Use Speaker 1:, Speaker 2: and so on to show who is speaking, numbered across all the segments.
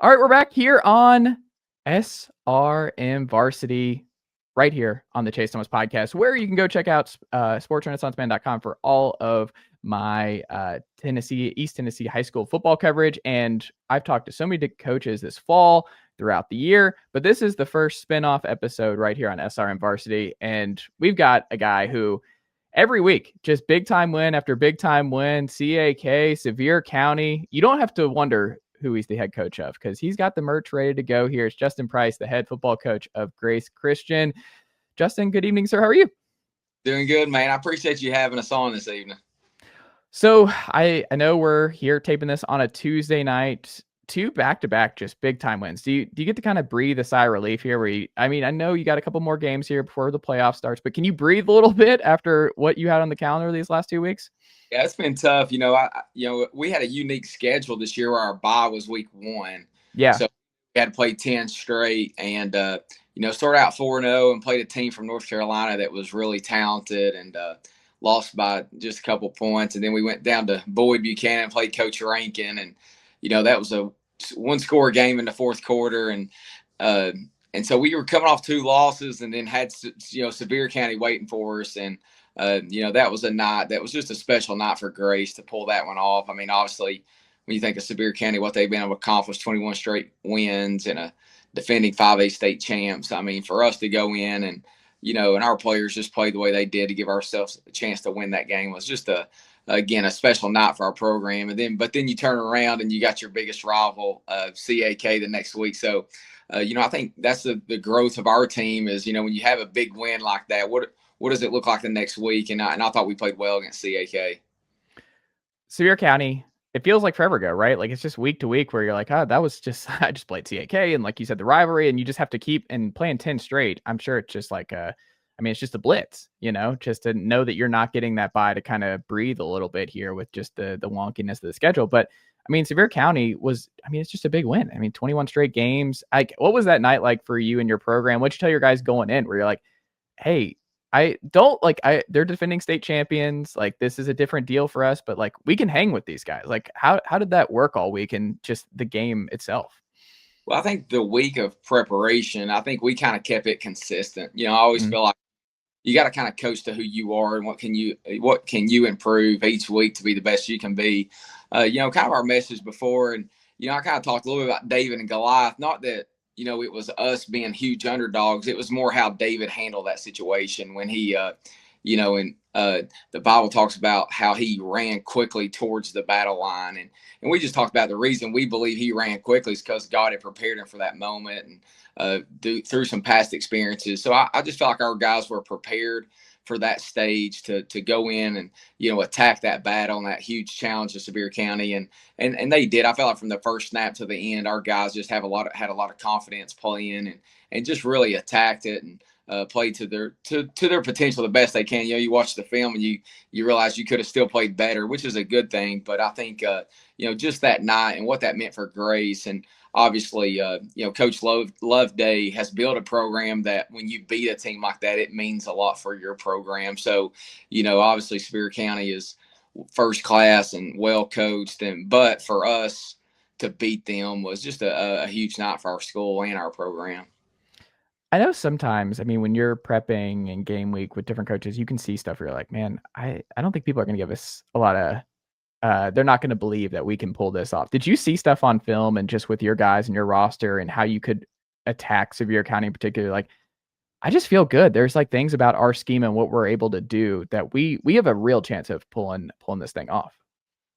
Speaker 1: All right, we're back here on SRM Varsity, right here on the Chase Thomas podcast, where you can go check out sportsrenaissanceman.com for all of my East Tennessee high school football coverage. And I've talked to so many coaches this fall throughout the year, but this is the first spinoff episode right here on SRM Varsity. And we've got a guy who every week, just big time win after big time win, CAK, Sevier County. You don't have to wonder who he's the head coach of because he's got the merch ready to go here. It's Justin Price, the head football coach of Grace Christian. Justin, good evening, sir. How are you?
Speaker 2: Doing good, man. I appreciate you having us on this evening.
Speaker 1: So I know we're here taping this on a Tuesday night. Two back-to-back just big time wins. Do you get to kind of breathe a sigh of relief here? I know you got a couple more games here before the playoff starts, but can you breathe a little bit after what you had on the calendar these last 2 weeks?
Speaker 2: Yeah, it's been tough. We had a unique schedule this year where our bye was week 1.
Speaker 1: Yeah.
Speaker 2: So we had to play 10 straight and start out 4-0 and played a team from North Carolina that was really talented and lost by just a couple points. And then we went down to Boyd Buchanan, played Coach Rankin, and that was a one-score game in the fourth quarter. And so we were coming off 2 losses and then had Sevier County waiting for us. And that was a night that was just a special night for Grace to pull that one off. I mean, obviously, when you think of Sevier County, what they've been able to accomplish, 21 straight wins and a defending 5A state champs. I mean, for us to go in and our players just played the way they did to give ourselves a chance to win that game was just a special night for our program. But then you turn around and you got your biggest rival, CAK, the next week. So, I think that's the growth of our team is, when you have a big win like that, what does it look like the next week? And I thought we played well against CAK.
Speaker 1: Sevier County, it feels like forever ago, right? Like it's just week to week where you're like, that was just, I just played CAK. And like you said, the rivalry, and you just have to keep and playing 10 straight. I'm sure it's just like it's just a blitz, just to know that you're not getting that bye to kind of breathe a little bit here with just the wonkiness of the schedule. But Sevier County it's just a big win. 21 straight games. What was that night like for you and your program? What'd you tell your guys going in where you're like, hey, they're defending state champions. Like, this is a different deal for us, but like, we can hang with these guys. Like, how did that work all week and just the game itself?
Speaker 2: Well, I think the week of preparation, I think we kind of kept it consistent. I always feel like you got to kind of coach to who you are and what can you improve each week to be the best you can be. Kind of our message before, and I kind of talked a little bit about David and Goliath. Not that it was us being huge underdogs. It was more how David handled that situation when he, the Bible talks about how he ran quickly towards the battle line, and we just talked about the reason we believe he ran quickly is because God had prepared him for that moment and through some past experiences. So I just felt like our guys were prepared for that stage to go in and attack that battle and that huge challenge of Sevier County, and they did. I felt like from the first snap to the end, our guys just had a lot of confidence playing and just really attacked it and played to their potential the best they can. You watch the film and you realize you could have still played better, which is a good thing. But I think just that night and what that meant for Grace, and obviously, Coach Loveday has built a program that when you beat a team like that, it means a lot for your program. So, obviously Sevier County is first class and well coached, but for us to beat them was just a huge night for our school and our program.
Speaker 1: I know sometimes, when you're prepping in game week with different coaches, you can see stuff where you're like, man, I don't think people are going to give us a lot of they're not going to believe that we can pull this off. Did you see stuff on film and just with your guys and your roster and how you could attack Sevier County in particular? Like, I just feel good. There's like things about our scheme and what we're able to do that we have a real chance of pulling this thing off.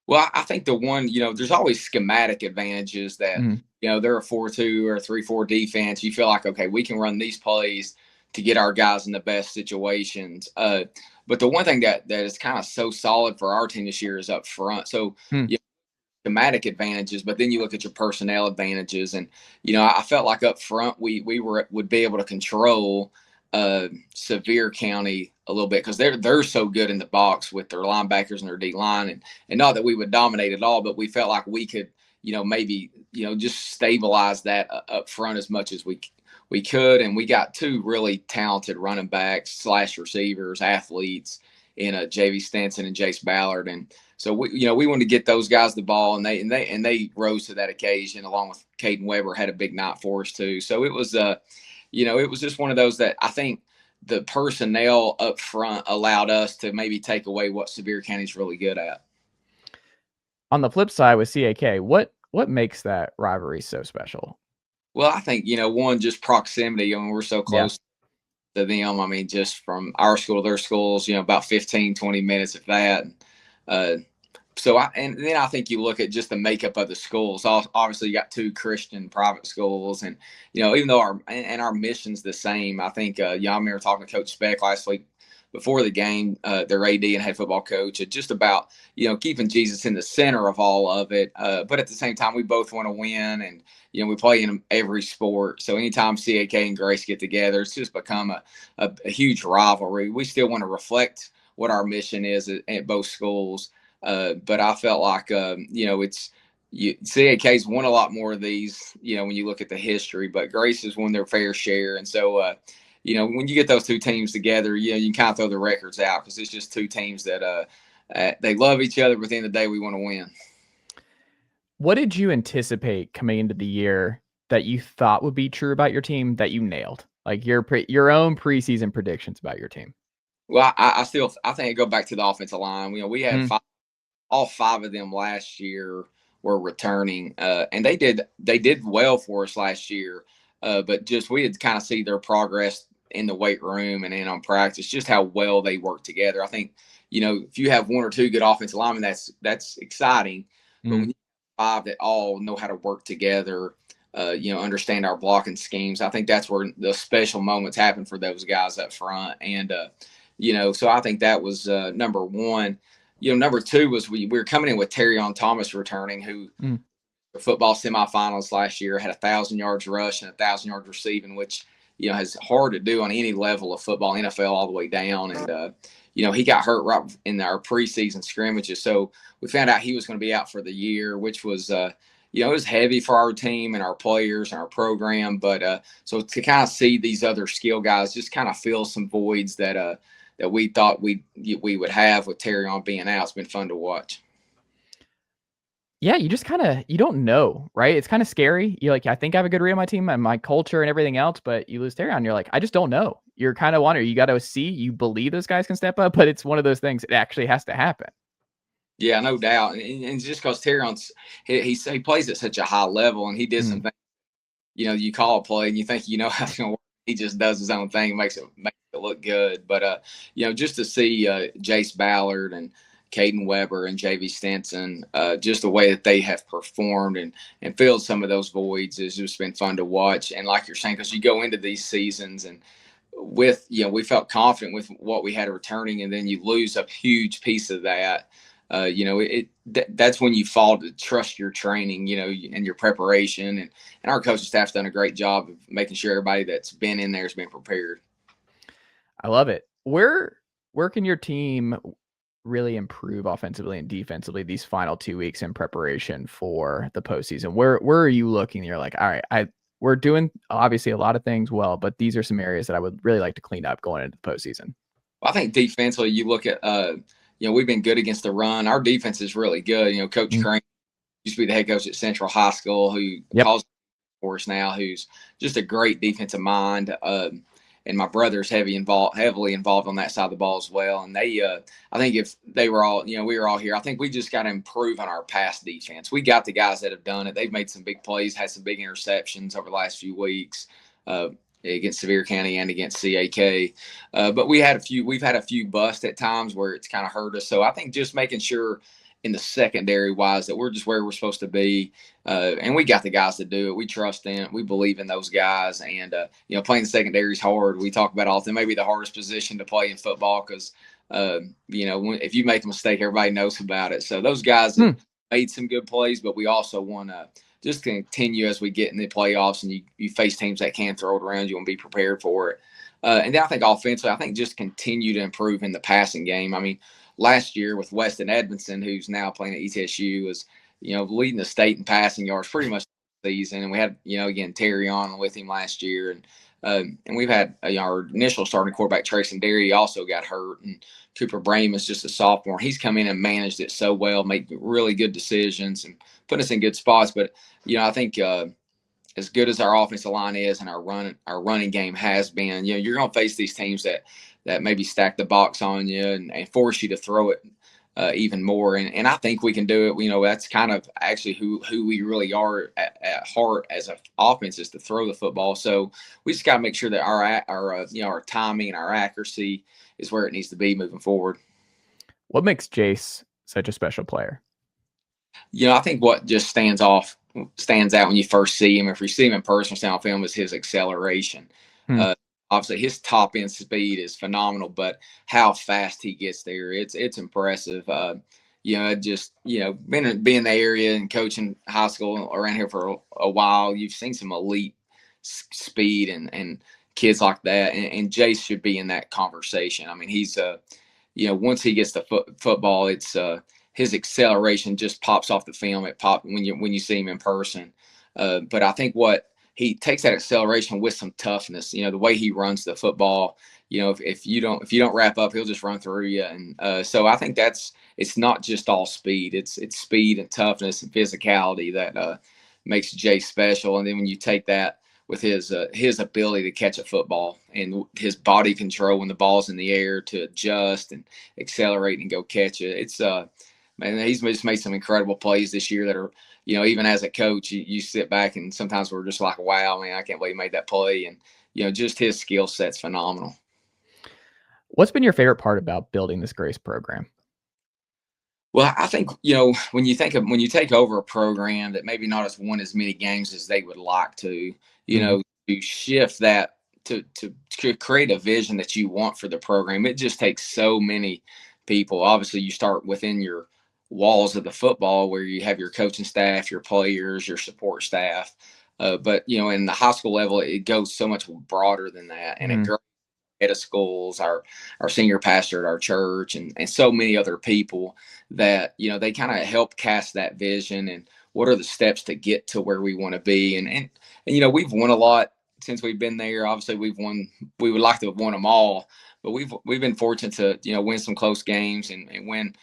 Speaker 2: Well, I think the one, there's always schematic advantages that, they're a 4-2 or a 3-4 defense. You feel like, okay, we can run these plays to get our guys in the best situations. But the one thing that is kind of so solid for our team this year is up front. So schematic advantages, but then you look at your personnel advantages, and I felt like up front we would be able to control Sevier County a little bit because they're so good in the box with their linebackers and their D line, and not that we would dominate at all, but we felt like we could maybe just stabilize that up front as much as we could. And we got 2 really talented running backs / receivers, athletes in JV Stenson and Jace Ballard. And So we wanted to get those guys the ball, and they rose to that occasion, along with Caden Weber had a big night for us too. So it was it was just one of those that I think the personnel up front allowed us to maybe take away what Sevier County's really good at.
Speaker 1: On the flip side with CAK, what makes that rivalry so special?
Speaker 2: Well, I think, one, just proximity. I mean, we're so close to them. I mean, just from our school to their schools, about 15, 20 minutes, if that. Uh, and then I think you look at just the makeup of the schools. Obviously, you got two Christian private schools, and even though our mission's the same, I think Yami were talking to Coach Speck last week before the game, their AD and head football coach, just about keeping Jesus in the center of all of it. But at the same time, we both want to win, and we play in every sport. So anytime CAK and Grace get together, it's just become a huge rivalry. We still want to reflect what our mission is at both schools. But I felt like, CAK's won a lot more of these, when you look at the history, but Grace has won their fair share. And so, when you get those two teams together, you can kind of throw the records out because it's just two teams that they love each other, but at the end of the day, we want to win.
Speaker 1: What did you anticipate coming into the year that you thought would be true about your team that you nailed? Like your own preseason predictions about your team?
Speaker 2: Well, I think I go back to the offensive line. We had all five of them last year were returning, and they did well for us last year. But just we had kind of see their progress in the weight room and in on practice, just how well they work together. I think if you have one or two good offensive linemen, that's exciting. But when you have five that all know how to work together, understand our blocking schemes, I think that's where the special moments happen for those guys up front. And so I think that was number one. Number two was we were coming in with Terrion Thomas returning, who the football semifinals last year had 1,000 yards rush and 1,000 yards receiving, which is hard to do on any level of football, NFL all the way down. And he got hurt right in our preseason scrimmages, so we found out he was going to be out for the year, which was it was heavy for our team and our players and our program. But so to kind of see these other skill guys just kind of fill some voids that we thought we would have with Terrion being out, it's been fun to watch.
Speaker 1: Yeah, you just you don't know, right? It's kind of scary. You're like, I think I have a good read on my team and my culture and everything else, but you lose Terrion, you're like, I just don't know. You're kind of wondering. You got to see, you believe those guys can step up, but it's one of those things. It actually has to happen.
Speaker 2: Yeah, no doubt. And just because Terrion's he plays at such a high level, and he did some things. You call a play and you think how it's going to work. He just does his own thing, makes it look good. But just to see Jace Ballard and Caden Weber and JV Stinson, just the way that they have performed and filled some of those voids has just been fun to watch. And like you're saying, because you go into these seasons and with we felt confident with what we had returning, and then you lose a huge piece of that. That's when you fall to trust your training, and your preparation, and our coaching staff's done a great job of making sure everybody that's been in there has been prepared.
Speaker 1: I love it. Where can your team really improve offensively and defensively these final 2 weeks in preparation for the postseason? Where are you looking? You're like, all right, we're doing obviously a lot of things well, but these are some areas that I would really like to clean up going into the postseason.
Speaker 2: Well, I think defensively, you look at we've been good against the run. Our defense is really good. Coach Crane used to be the head coach at Central High School, who calls for us now, who's just a great defensive mind. And my brother's heavily involved on that side of the ball as well. And they, I think if they were all, we were all here, I think we just got to improve on our pass defense. We got the guys that have done it. They've made some big plays, had some big interceptions over the last few weeks against Sevier County and against CAK. But we've had a few busts at times where it's kind of hurt us. So I think just making sure in the secondary wise that we're just where we're supposed to be. And we got the guys to do it. We trust them. We believe in those guys. And, playing the secondary is hard. We talk about often, maybe the hardest position to play in football because, if you make a mistake, everybody knows about it. So those guys have made some good plays, but we also want to just continue as we get in the playoffs and you face teams that can throw it around. You want to be prepared for it. And then I think offensively, just continue to improve in the passing game. I mean, last year with Weston Edmondson, who's now playing at ETSU, was, leading the state in passing yards pretty much the season. And we had, again, Terrion with him last year. And And we've had our initial starting quarterback, Tracy Derry, also got hurt. And Cooper Brame is just a sophomore. He's come in and managed it so well, make really good decisions and put us in good spots. But, I think as good as our offensive line is and our running game has been, you're going to face these teams that maybe stack the box on you and force you to throw it even more. And I think we can do it. That's kind of actually who we really are at heart as an offense, is to throw the football. So we just got to make sure that our timing and our accuracy is where it needs to be moving forward.
Speaker 1: What makes Jace such a special player?
Speaker 2: I think what just stands out when you first see him, if you see him in person, stand on film, is his acceleration. Obviously, his top end speed is phenomenal, but how fast he gets there, it's impressive. Just being in the area and coaching high school around here for a while, you've seen some elite speed and kids like that, and Jace should be in that conversation. I mean, he's once he gets the football, it's his acceleration just pops off the film. It pops when you see him in person. But I think what he takes that acceleration with some toughness. The way he runs the football. If you don't wrap up, he'll just run through you. And so I think it's not just all speed. It's speed and toughness and physicality that makes Jay special. And then when you take that with his ability to catch a football and his body control when the ball's in the air to adjust and accelerate and go catch it, it's man, he's just made some incredible plays this year that are, even as a coach, you sit back and sometimes we're just like, wow, man, I can't believe he made that play. And, just his skill set's phenomenal.
Speaker 1: What's been your favorite part about building this Grace program?
Speaker 2: Well, I think, when you take over a program that maybe not has won as many games as they would like to, to shift that to create a vision that you want for the program, it just takes so many people. Obviously, you start within your walls of the football where you have your coaching staff, your players, your support staff. But, in the high school level, it goes so much broader than that. And it head of schools, our senior pastor at our church, and so many other people that, they kind of help cast that vision and what are the steps to get to where we want to be. And we've won a lot since we've been there. Obviously, we would like to have won them all, but we've been fortunate to, win some close games and win,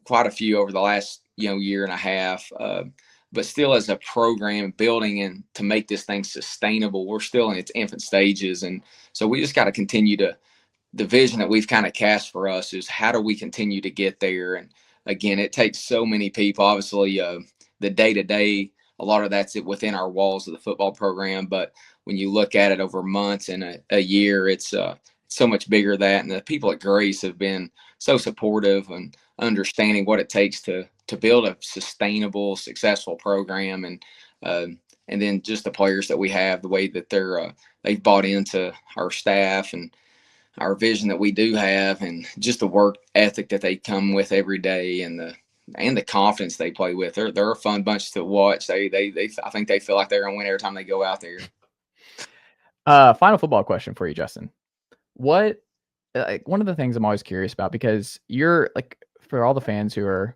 Speaker 2: quite a few over the last, year and a half. But still, as a program building and to make this thing sustainable, we're still in its infant stages. And so we just got to continue the vision that we've kind of cast for us is how do we continue to get there? And again, it takes so many people. Obviously, the day-to-day, a lot of that's within our walls of the football program. But when you look at it over months and a year, it's so much bigger than that. And the people at Grace have been so supportive and understanding what it takes to build a sustainable, successful program. And then just the players that we have, the way that they've bought into our staff and our vision that we do have, and just the work ethic that they come with every day, and the confidence they play with. They're a fun bunch to watch. I think they feel like they're gonna win every time they go out there.
Speaker 1: Final football question for you, Justin. What, one of the things I'm always curious about, because you're like, for all the fans who are,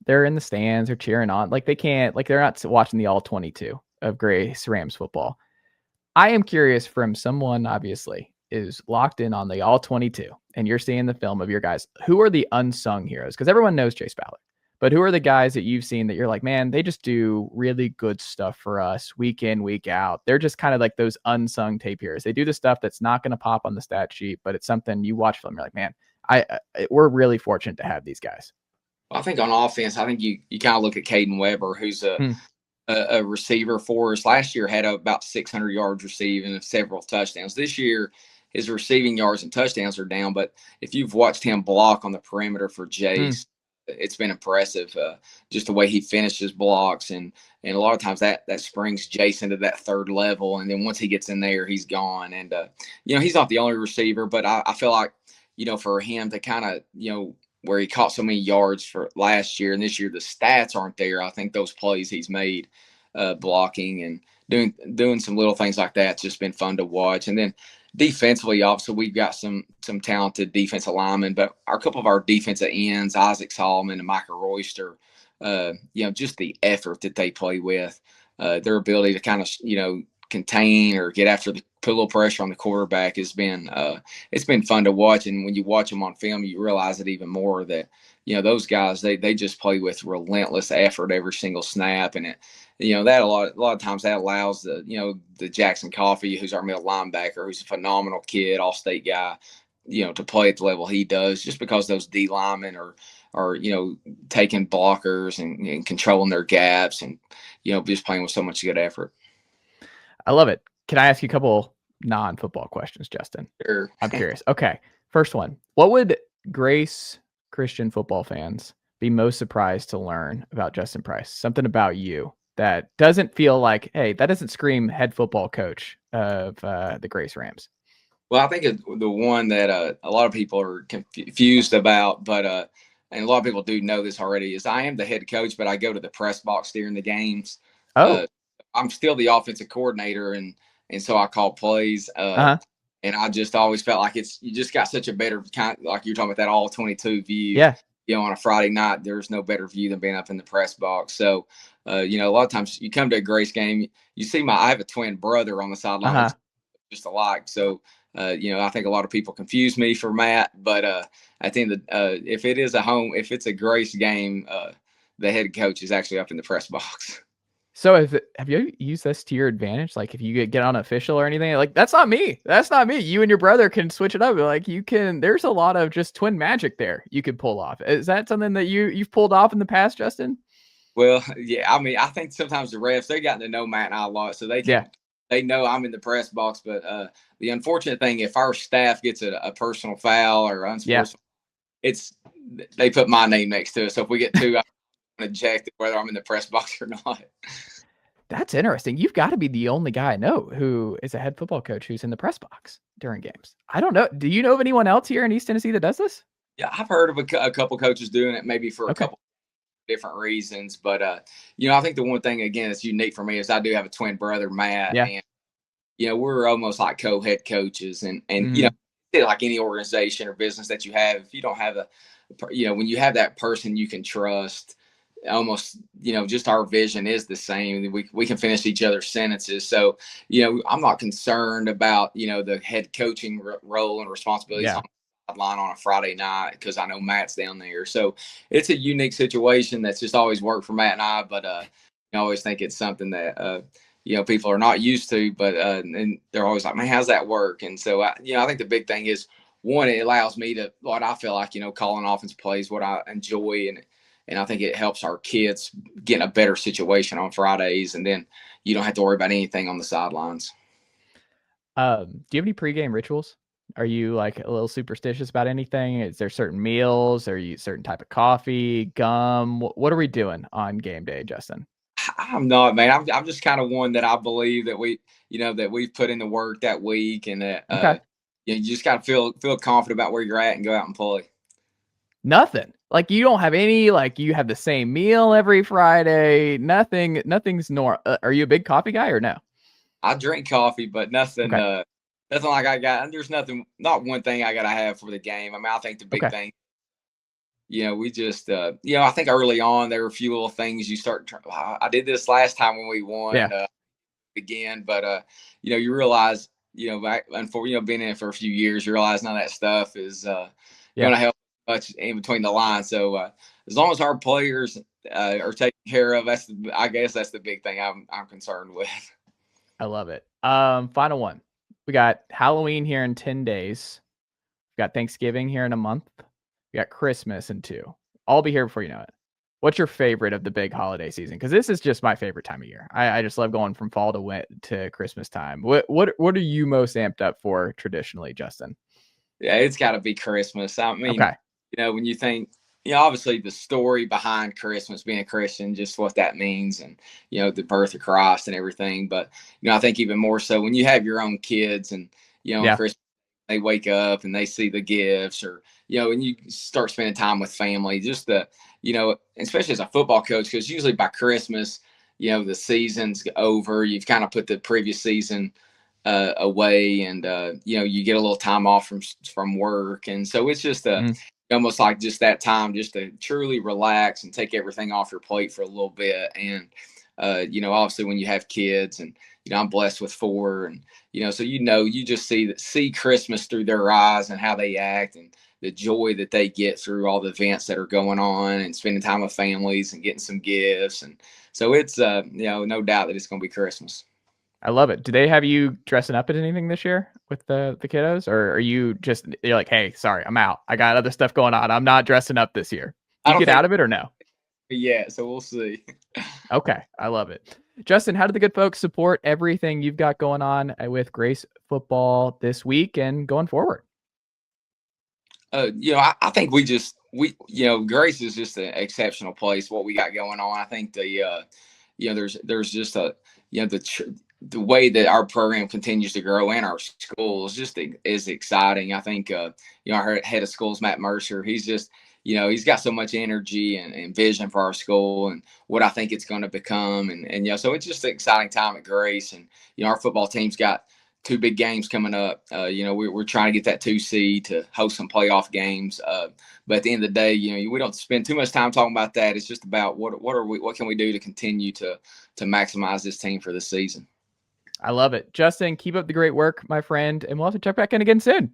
Speaker 1: they're in the stands or cheering on, like they're not watching the all 22 of Grace Rams football. I am curious, from someone obviously is locked in on the all 22 and you're seeing the film of your guys, who are the unsung heroes? Because everyone knows Chase Ballard, but who are the guys that you've seen that you're like, man, they just do really good stuff for us week in, week out? They're just kind of like those unsung tape heroes. They do the stuff that's not going to pop on the stat sheet, but it's something you watch them, you're like, man, we're really fortunate to have these guys.
Speaker 2: I think on offense, I think you kind of look at Caden Weber, who's a receiver for us. Last year had about 600 yards receiving and several touchdowns. This year, his receiving yards and touchdowns are down, but if you've watched him block on the perimeter for Jace, it's been impressive. Just the way he finishes blocks, and a lot of times that springs Jace into that third level, and then once he gets in there, he's gone. And he's not the only receiver, but I feel like for him to kind of where he caught so many yards for last year and this year, the stats aren't there. I think those plays he's made, blocking and doing some little things like that, it's just been fun to watch. And then defensively, obviously, we've got some talented defensive linemen, but a couple of our defensive ends, Isaac Solomon and Micah Royster, just the effort that they play with, their ability to kind of, contain or get after put a little pressure on the quarterback has been it's been fun to watch. And when you watch them on film, you realize it even more that those guys they just play with relentless effort every single snap, and it that a lot of times that allows the Jackson Coffee, who's our middle linebacker, who's a phenomenal kid, all state guy, to play at the level he does, just because those D linemen are taking blockers and controlling their gaps, and just playing with so much good effort.
Speaker 1: I love it. Can I ask you a couple non-football questions, Justin?
Speaker 2: Sure.
Speaker 1: I'm curious. Okay, first one. What would Grace Christian football fans be most surprised to learn about Justin Price? Something about you that doesn't feel like, hey, that doesn't scream head football coach of the Grace Rams.
Speaker 2: Well, I think the one that a lot of people are confused about, but and a lot of people do know this already, is I am the head coach, but I go to the press box during the games.
Speaker 1: Oh,
Speaker 2: I'm still the offensive coordinator, and so I call plays. And I just always felt like you just got such a better kind, like you're talking about that all 22 view.
Speaker 1: yeah.
Speaker 2: On a Friday night, there's no better view than being up in the press box. So, a lot of times you come to a Grace game, you see I have a twin brother on the sideline, just alike. So, I think a lot of people confuse me for Matt, but at the end of if it's a Grace game, the head coach is actually up in the press box.
Speaker 1: So have you used this to your advantage? Like if you get on official or anything, like that's not me. That's not me. You and your brother can switch it up. Like there's a lot of just twin magic there you could pull off. Is that something that you've pulled off in the past, Justin?
Speaker 2: Well, yeah. I mean, I think sometimes the refs, they gotten to know Matt and I a lot, so they know I'm in the press box. But the unfortunate thing, if our staff gets a personal foul or unsportsmanlike, they put my name next to it. So if we get two, I'm ejected whether I'm in the press box or not.
Speaker 1: That's interesting. You've got to be the only guy I know who is a head football coach who's in the press box during games. I don't know. Do you know of anyone else here in East Tennessee that does this?
Speaker 2: Yeah, I've heard of a couple coaches doing it, maybe for a couple different reasons. But I think the one thing again that's unique for me is I do have a twin brother, Matt, and we're almost like co-head coaches, and like any organization or business that you have, if you don't have when you have that person you can trust, almost just our vision is the same. We can finish each other's sentences. So I'm not concerned about the head coaching role and responsibilities on the sideline on a Friday night, because I know Matt's down there. So it's a unique situation that's just always worked for Matt and I. But I always think it's something that people are not used to. But and they're always like, man, how's that work? And so I think the big thing is, one, it allows me to, what I feel like, calling offense plays, what I enjoy, and I think it helps our kids get in a better situation on Fridays, and then you don't have to worry about anything on the sidelines.
Speaker 1: Do you have any pregame rituals? Are you like a little superstitious about anything? Is there certain meals? Are you certain type of coffee, gum? What are we doing on game day, Justin?
Speaker 2: I'm not, man. I'm just kind of one that I believe that that we've put in the work that week, and that you just got to feel confident about where you're at and go out and play.
Speaker 1: Nothing. Like you don't have any, like you have the same meal every Friday. Nothing's normal. Are you a big coffee guy or no?
Speaker 2: I drink coffee, but nothing, nothing like I got. There's not one thing I got to have for the game. I mean, I think the big thing, we just, I think early on there were a few little things you start. I did this last time when we won again, but you realize, back and for being in it for a few years, you realize none of that stuff is going to help much in between the lines. So as long as our players are taken care of, I guess that's the big thing I'm concerned with.
Speaker 1: I love it. Final one. We got Halloween here in 10 days. We got Thanksgiving here in a month. We got Christmas in 2. I'll be here before you know it. What's your favorite of the big holiday season? Because this is just my favorite time of year. I just love going from fall to Christmas time. What are you most amped up for traditionally, Justin?
Speaker 2: Yeah, it's got to be Christmas. I mean, when you think, obviously the story behind Christmas, being a Christian, just what that means, and the birth of Christ and everything. But I think even more so when you have your own kids, and on Christmas they wake up and they see the gifts, or and you start spending time with family. Just especially as a football coach, because usually by Christmas, the season's over. You've kind of put the previous season away, and you get a little time off from work, and so it's just almost like just that time just to truly relax and take everything off your plate for a little bit. And Obviously when you have kids, and I'm blessed with 4, and so you just see Christmas through their eyes and how they act, and the joy that they get through all the events that are going on, and spending time with families and getting some gifts. And so it's no doubt that it's going to be Christmas.
Speaker 1: I love it. Do they have you dressing up at anything this year with the kiddos, or are you're like, hey, sorry, I'm out. I got other stuff going on. I'm not dressing up this year. Do
Speaker 2: I
Speaker 1: you
Speaker 2: don't
Speaker 1: get
Speaker 2: think
Speaker 1: out of it or no?
Speaker 2: yet, so we'll see.
Speaker 1: Okay, I love it. Justin, how do the good folks support everything you've got going on with Grace football this week and going forward?
Speaker 2: I think Grace is just an exceptional place. What we got going on, I think there's just the way that our program continues to grow in our schools just is exciting. I think our head of schools, Matt Mercer, he's just he's got so much energy and vision for our school and what I think it's going to become, and so it's just an exciting time at Grace. And our football team's got 2 big games coming up. We're trying to get that 2 seed to host some playoff games. But at the end of the day, we don't spend too much time talking about that. It's just about what can we do to continue to maximize this team for this season.
Speaker 1: I love it. Justin, keep up the great work, my friend, and we'll have to check back in again soon.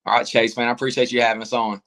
Speaker 2: All right, Chase, man, I appreciate you having us on.